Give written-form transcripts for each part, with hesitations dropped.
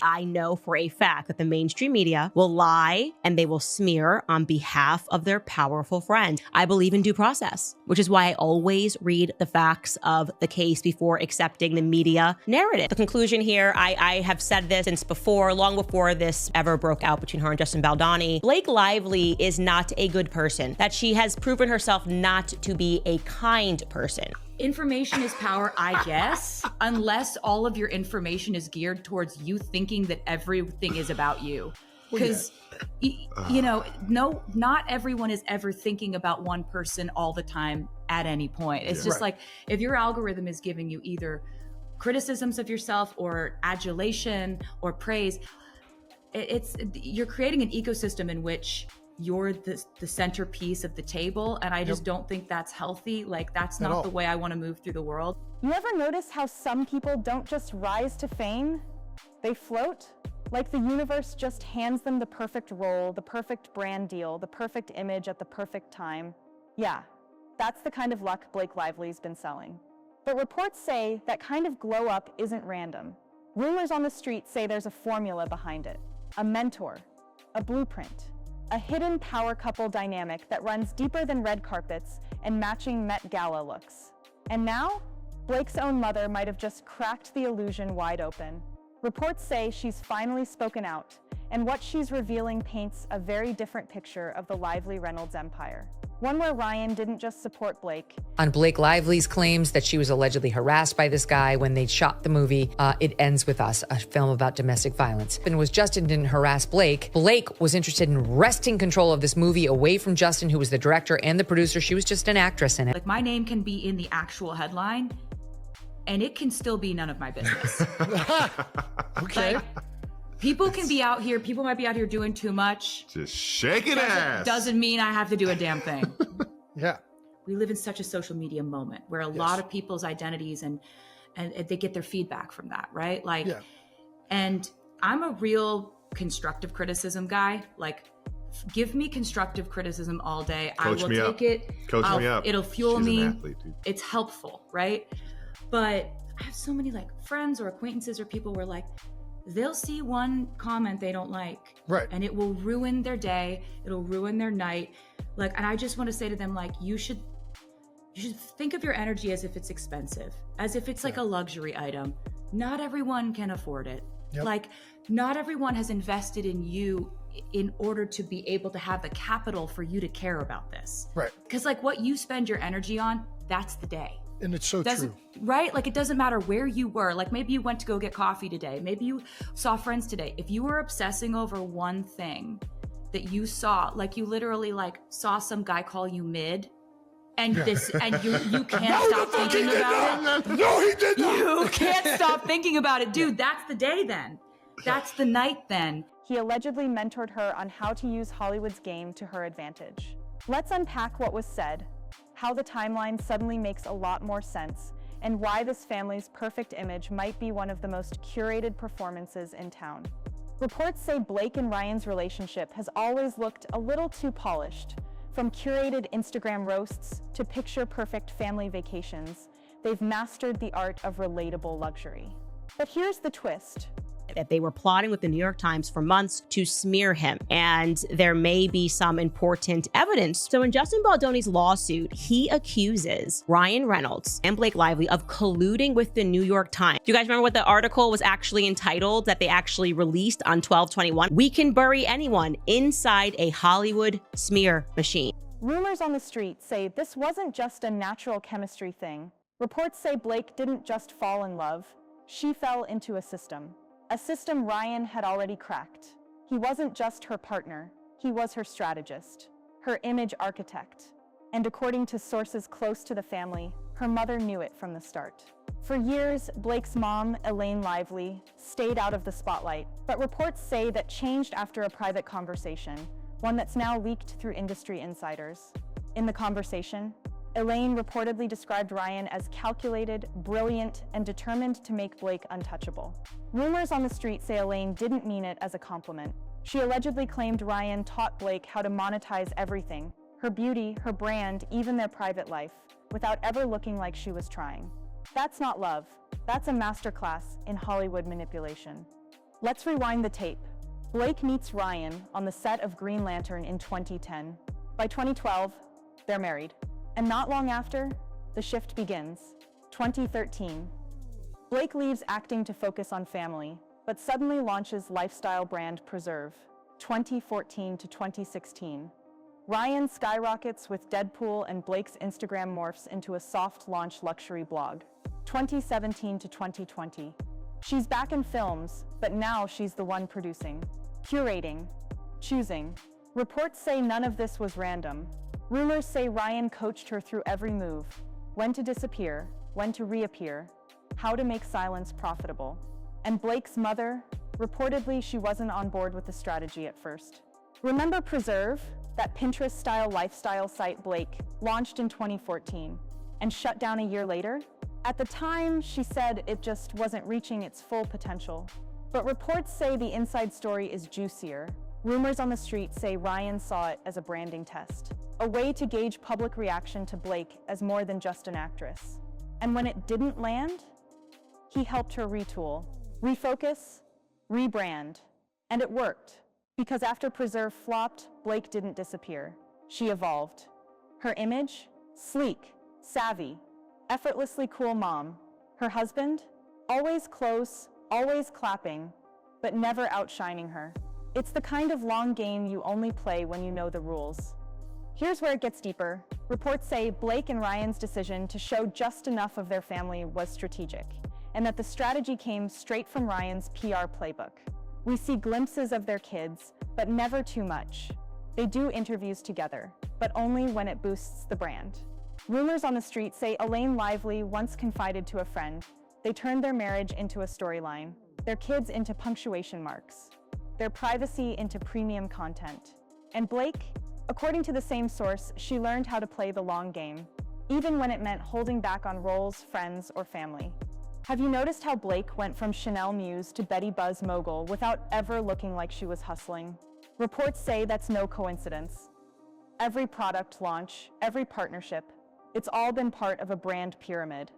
I know for a fact that the mainstream media will lie and they will smear on behalf of their powerful friend. I believe in due process, which is why I always read the facts of the case before accepting the media narrative. The conclusion here, I have said this since before, long before this ever broke out between her and Justin Baldoni. Blake Lively is not a good person, that she has proven herself not to be a kind person. Information is power, I guess, unless all of your information is geared towards you thinking that everything is about you. Because, not everyone is ever thinking about one person all the time at any point. It's just like, if your algorithm is giving you either criticisms of yourself or adulation or praise, you're creating an ecosystem in which you're the centerpiece of the table. And I just don't think that's healthy. Like, that's not the way I want to move through the world. You ever notice how some people don't just rise to fame? They float? Like the universe just hands them the perfect role, the perfect brand deal, the perfect image at the perfect time. Yeah, that's the kind of luck Blake Lively's been selling. But reports say that kind of glow up isn't random. Rumors on the street say there's a formula behind it. A mentor, a blueprint, a hidden power couple dynamic that runs deeper than red carpets and matching Met Gala looks. And now, Blake's own mother might have just cracked the illusion wide open. Reports say she's finally spoken out, and what she's revealing paints a very different picture of the Lively Reynolds empire. One where Ryan didn't just support Blake. On Blake Lively's claims that she was allegedly harassed by this guy when they shot the movie, It Ends With Us, a film about domestic violence. And was Justin didn't harass Blake. Blake was interested in wresting control of this movie away from Justin, who was the director and the producer. She was just an actress in it. Like, my name can be in the actual headline, and it can still be none of my business. Okay. Like, people might be out here doing too much. Just shaking ass. Doesn't mean I have to do a damn thing. Yeah. We live in such a social media moment where a lot of people's identities and they get their feedback from that, right? Like, and I'm a real constructive criticism guy. Like, give me constructive criticism all day. Coach I will me take up. it. Coach me up. It'll fuel She's me. an athlete, dude. It's helpful, right? But I have so many like friends or acquaintances or people where like, they'll see one comment they don't like, right, and it will ruin their day. It'll ruin their night. Like, and I just want to say to them, like, you should think of your energy as if it's expensive, as if it's like a luxury item. Not everyone can afford it. Yep. Like, not everyone has invested in you in order to be able to have the capital for you to care about this. Right. Because like what you spend your energy on, that's the day. And it's so true. Right? Like, it doesn't matter where you were. Like, maybe you went to go get coffee today. Maybe you saw friends today. If you were obsessing over one thing that you saw, like you literally like saw some guy call you mid, and and you can't stop thinking about it. No, he did not. You can't stop thinking about it. Dude, that's the day then. That's the night then. He allegedly mentored her on how to use Hollywood's game to her advantage. Let's unpack what was said, how the timeline suddenly makes a lot more sense, and why this family's perfect image might be one of the most curated performances in town. Reports say Blake and Ryan's relationship has always looked a little too polished. From curated Instagram roasts to picture-perfect family vacations, they've mastered the art of relatable luxury. But here's the twist. That they were plotting with the New York Times for months to smear him, and there may be some important evidence. So in Justin Baldoni's lawsuit, he accuses Ryan Reynolds and Blake Lively of colluding with the New York Times. Do you guys remember what the article was actually entitled that they actually released on 12/21? We can bury anyone inside a Hollywood smear machine. Rumors on the street say this wasn't just a natural chemistry thing. Reports say Blake didn't just fall in love, she fell into a system. A system Ryan had already cracked. He wasn't just her partner, he was her strategist, her image architect. And according to sources close to the family, her mother knew it from the start. For years, Blake's mom, Elaine Lively, stayed out of the spotlight, but reports say that changed after a private conversation, one that's now leaked through industry insiders. In the conversation, Elaine reportedly described Ryan as calculated, brilliant, and determined to make Blake untouchable. Rumors on the street say Elaine didn't mean it as a compliment. She allegedly claimed Ryan taught Blake how to monetize everything, her beauty, her brand, even their private life, without ever looking like she was trying. That's not love. That's a masterclass in Hollywood manipulation. Let's rewind the tape. Blake meets Ryan on the set of Green Lantern in 2010. By 2012, they're married. And not long after, the shift begins. 2013. Blake leaves acting to focus on family, but suddenly launches lifestyle brand Preserve. 2014 to 2016. Ryan skyrockets with Deadpool and Blake's Instagram morphs into a soft launch luxury blog. 2017 to 2020. She's back in films, but now she's the one producing, curating, choosing. Reports say none of this was random. Rumors say Ryan coached her through every move, when to disappear, when to reappear, how to make silence profitable. And Blake's mother, reportedly she wasn't on board with the strategy at first. Remember Preserve, that Pinterest-style lifestyle site Blake launched in 2014 and shut down a year later? At the time, she said it just wasn't reaching its full potential. But reports say the inside story is juicier. Rumors on the street say Ryan saw it as a branding test, a way to gauge public reaction to Blake as more than just an actress. And when it didn't land, he helped her retool, refocus, rebrand. And it worked, because after Preserve flopped, Blake didn't disappear. She evolved. Her image? Sleek, savvy, effortlessly cool mom. Her husband? Always close, always clapping, but never outshining her. It's the kind of long game you only play when you know the rules. Here's where it gets deeper. Reports say Blake and Ryan's decision to show just enough of their family was strategic, and that the strategy came straight from Ryan's PR playbook. We see glimpses of their kids, but never too much. They do interviews together, but only when it boosts the brand. Rumors on the street say Elaine Lively once confided to a friend. They turned their marriage into a storyline, their kids into punctuation marks, their privacy into premium content. And Blake, according to the same source, she learned how to play the long game, even when it meant holding back on roles, friends, or family. Have you noticed how Blake went from Chanel muse to Betty Buzz mogul without ever looking like she was hustling? Reports say that's no coincidence. Every product launch, every partnership, it's all been part of a brand pyramid.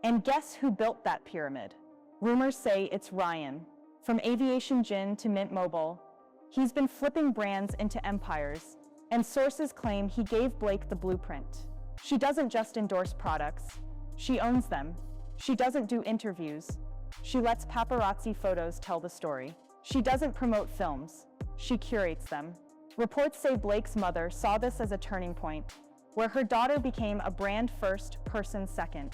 And guess who built that pyramid? Rumors say it's Ryan. From Aviation Gin to Mint Mobile, he's been flipping brands into empires, and sources claim he gave Blake the blueprint. She doesn't just endorse products, she owns them. She doesn't do interviews, she lets paparazzi photos tell the story. She doesn't promote films, she curates them. Reports say Blake's mother saw this as a turning point, where her daughter became a brand first, person second.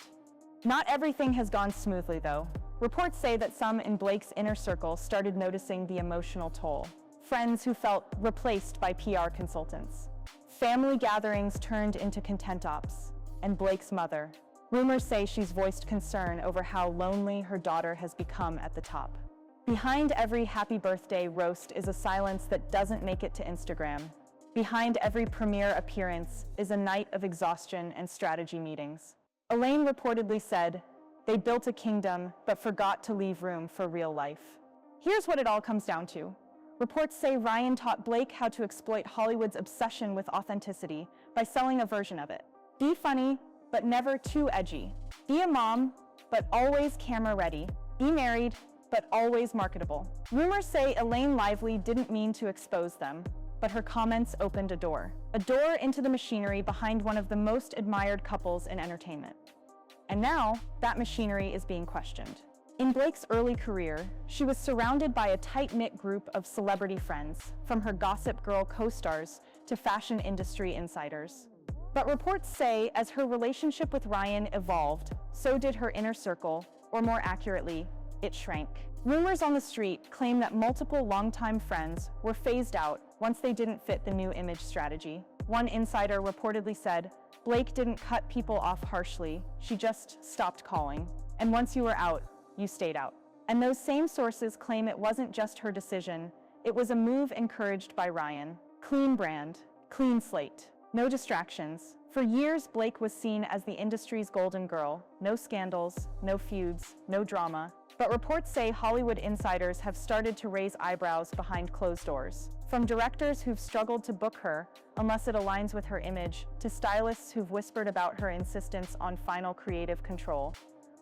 Not everything has gone smoothly though. Reports say that some in Blake's inner circle started noticing the emotional toll. Friends who felt replaced by PR consultants. Family gatherings turned into content ops. And Blake's mother. Rumors say she's voiced concern over how lonely her daughter has become at the top. Behind every happy birthday roast is a silence that doesn't make it to Instagram. Behind every premiere appearance is a night of exhaustion and strategy meetings. Elaine reportedly said, "They built a kingdom, but forgot to leave room for real life." Here's what it all comes down to. Reports say Ryan taught Blake how to exploit Hollywood's obsession with authenticity by selling a version of it. Be funny, but never too edgy. Be a mom, but always camera ready. Be married, but always marketable. Rumors say Elaine Lively didn't mean to expose them, but her comments opened a door into the machinery behind one of the most admired couples in entertainment. And now, that machinery is being questioned. In Blake's early career, she was surrounded by a tight-knit group of celebrity friends, from her Gossip Girl co-stars to fashion industry insiders. But reports say as her relationship with Ryan evolved, so did her inner circle, or more accurately, it shrank. Rumors on the street claim that multiple longtime friends were phased out once they didn't fit the new image strategy. One insider reportedly said, "Blake didn't cut people off harshly, she just stopped calling. And once you were out, you stayed out." And those same sources claim it wasn't just her decision, it was a move encouraged by Ryan. Clean brand, clean slate, no distractions. For years, Blake was seen as the industry's golden girl. No scandals, no feuds, no drama. But reports say Hollywood insiders have started to raise eyebrows behind closed doors. From directors who've struggled to book her unless it aligns with her image, to stylists who've whispered about her insistence on final creative control.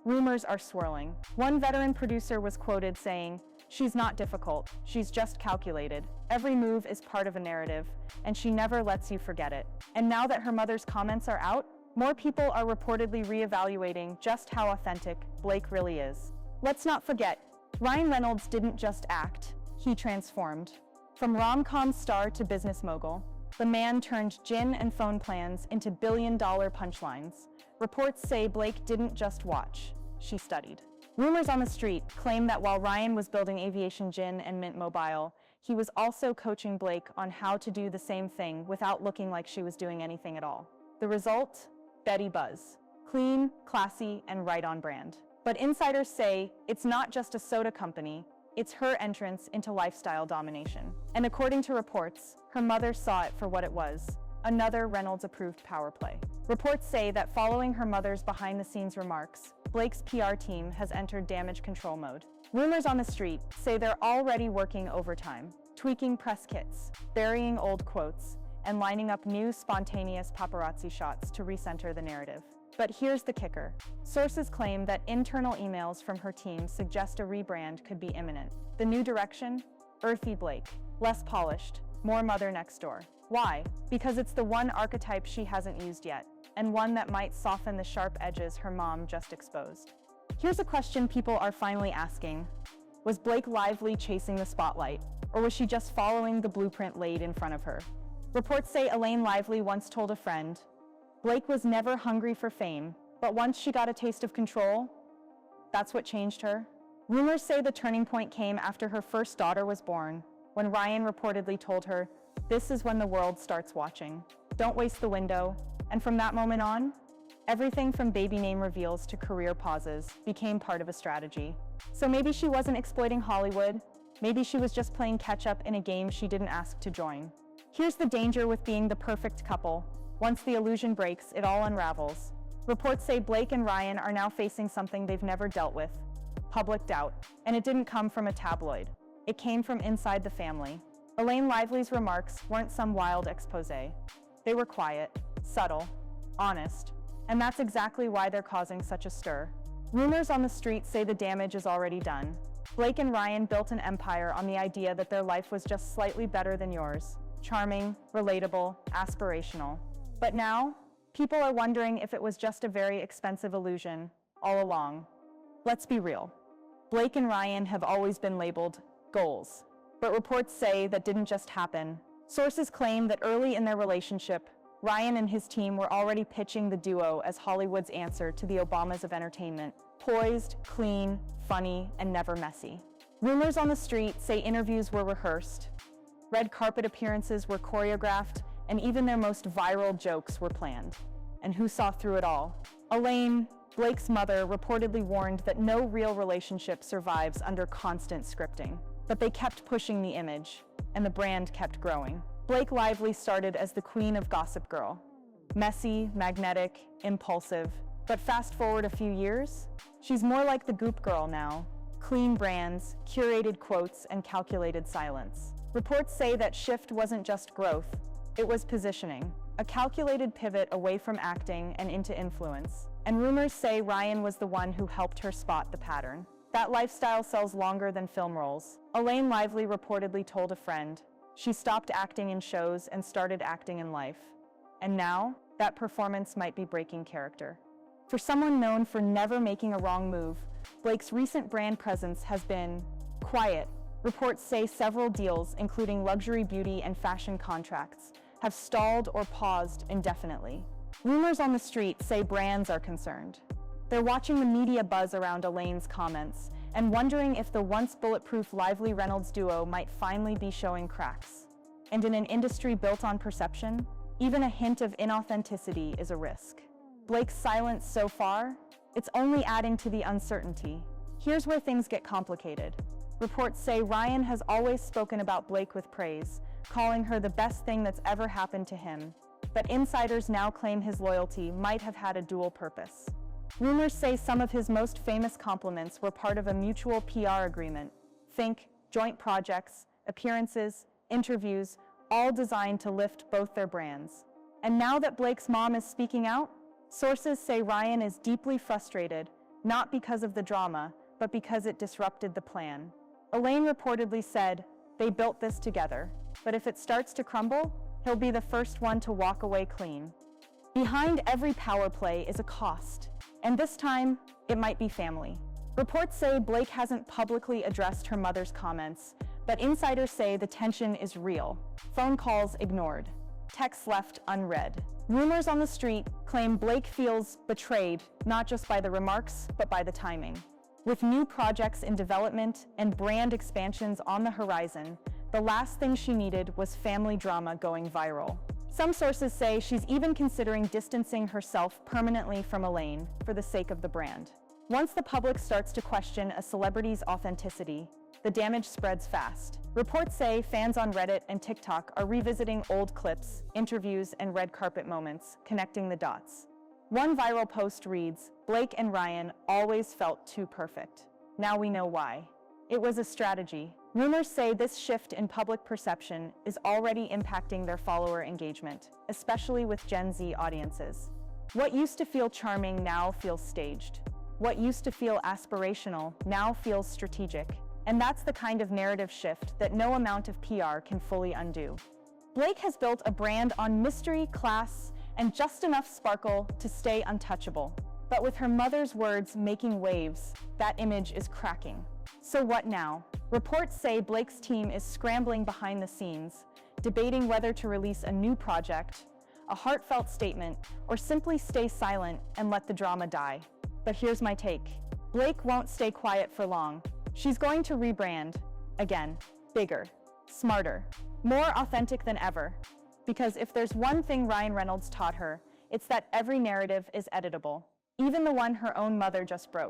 Rumors are swirling. One veteran producer was quoted saying, She's not difficult, she's just calculated. Every move is part of a narrative, and she never lets you forget it. And now that her mother's comments are out, more people are reportedly reevaluating just how authentic Blake really is. Let's not forget, Ryan Reynolds didn't just act, he transformed. From rom-com star to business mogul, the man turned gin and phone plans into billion-dollar punchlines. Reports say Blake didn't just watch, she studied. Rumors on the street claim that while Ryan was building Aviation Gin and Mint Mobile, he was also coaching Blake on how to do the same thing without looking like she was doing anything at all. The result? Betty Buzz. Clean, classy, and right on brand. But insiders say it's not just a soda company, it's her entrance into lifestyle domination. And according to reports, her mother saw it for what it was, another Reynolds-approved power play. Reports say that following her mother's behind-the-scenes remarks, Blake's PR team has entered damage control mode. Rumors on the street say they're already working overtime, tweaking press kits, burying old quotes, and lining up new spontaneous paparazzi shots to recenter the narrative. But here's the kicker. Sources claim that internal emails from her team suggest a rebrand could be imminent. The new direction? Earthy Blake. Less polished, more mother next door. Why? Because it's the one archetype she hasn't used yet, and one that might soften the sharp edges her mom just exposed. Here's a question people are finally asking. Was Blake Lively chasing the spotlight, or was she just following the blueprint laid in front of her? Reports say Elaine Lively once told a friend, Blake was never hungry for fame, but once she got a taste of control, that's what changed her. Rumors say the turning point came after her first daughter was born, when Ryan reportedly told her, "This is when the world starts watching. Don't waste the window." And from that moment on, everything from baby name reveals to career pauses became part of a strategy. So maybe she wasn't exploiting Hollywood, maybe she was just playing catch-up in a game she didn't ask to join. Here's the danger with being the perfect couple. Once the illusion breaks, it all unravels. Reports say Blake and Ryan are now facing something they've never dealt with, public doubt. And it didn't come from a tabloid. It came from inside the family. Elaine Lively's remarks weren't some wild expose. They were quiet, subtle, honest, and that's exactly why they're causing such a stir. Rumors on the street say the damage is already done. Blake and Ryan built an empire on the idea that their life was just slightly better than yours. Charming, relatable, aspirational. But now, people are wondering if it was just a very expensive illusion all along. Let's be real. Blake and Ryan have always been labeled goals, but reports say that didn't just happen. Sources claim that early in their relationship, Ryan and his team were already pitching the duo as Hollywood's answer to the Obamas of entertainment. Poised, clean, funny, and never messy. Rumors on the street say interviews were rehearsed, red carpet appearances were choreographed, and even their most viral jokes were planned. And who saw through it all? Elaine, Blake's mother, reportedly warned that no real relationship survives under constant scripting. But they kept pushing the image, and the brand kept growing. Blake Lively started as the queen of Gossip Girl. Messy, magnetic, impulsive. But fast forward a few years, she's more like the Goop Girl now. Clean brands, curated quotes, and calculated silence. Reports say that shift wasn't just growth, it was positioning. A calculated pivot away from acting and into influence. And rumors say Ryan was the one who helped her spot the pattern. That lifestyle sells longer than film roles. Elaine Lively reportedly told a friend, she stopped acting in shows and started acting in life. And now, that performance might be breaking character. For someone known for never making a wrong move, Blake's recent brand presence has been quiet. Reports say several deals, including luxury beauty and fashion contracts, have stalled or paused indefinitely. Rumors on the street say brands are concerned. They're watching the media buzz around Elaine's comments and wondering if the once bulletproof Lively Reynolds duo might finally be showing cracks. And in an industry built on perception, even a hint of inauthenticity is a risk. Blake's silence so far, it's only adding to the uncertainty. Here's where things get complicated. Reports say Ryan has always spoken about Blake with praise, calling her the best thing that's ever happened to him. But insiders now claim his loyalty might have had a dual purpose. Rumors say some of his most famous compliments were part of a mutual PR agreement. Think joint projects, appearances, interviews, all designed to lift both their brands. And now that Blake's mom is speaking out, sources say Ryan is deeply frustrated, not because of the drama, but because it disrupted the plan. Elaine reportedly said, "They built this together, but if it starts to crumble, he'll be the first one to walk away clean." Behind every power play is a cost, and this time, it might be family. Reports say Blake hasn't publicly addressed her mother's comments, but insiders say the tension is real. Phone calls ignored, texts left unread. Rumors on the street claim Blake feels betrayed, not just by the remarks, but by the timing. With new projects in development and brand expansions on the horizon, the last thing she needed was family drama going viral. Some sources say she's even considering distancing herself permanently from Elaine for the sake of the brand. Once the public starts to question a celebrity's authenticity, the damage spreads fast. Reports say fans on Reddit and TikTok are revisiting old clips, interviews, and red carpet moments, connecting the dots. One viral post reads, "Blake and Ryan always felt too perfect. Now we know why. It was a strategy." Rumors say this shift in public perception is already impacting their follower engagement, especially with Gen Z audiences. What used to feel charming now feels staged. What used to feel aspirational now feels strategic. And that's the kind of narrative shift that no amount of PR can fully undo. Blake has built a brand on mystery, class, and just enough sparkle to stay untouchable. But with her mother's words making waves, that image is cracking. So what now? Reports say Blake's team is scrambling behind the scenes, debating whether to release a new project, a heartfelt statement, or simply stay silent and let the drama die. But here's my take. Blake won't stay quiet for long. She's going to rebrand, again, bigger, smarter, more authentic than ever. Because if there's one thing Ryan Reynolds taught her, it's that every narrative is editable, even the one her own mother just broke.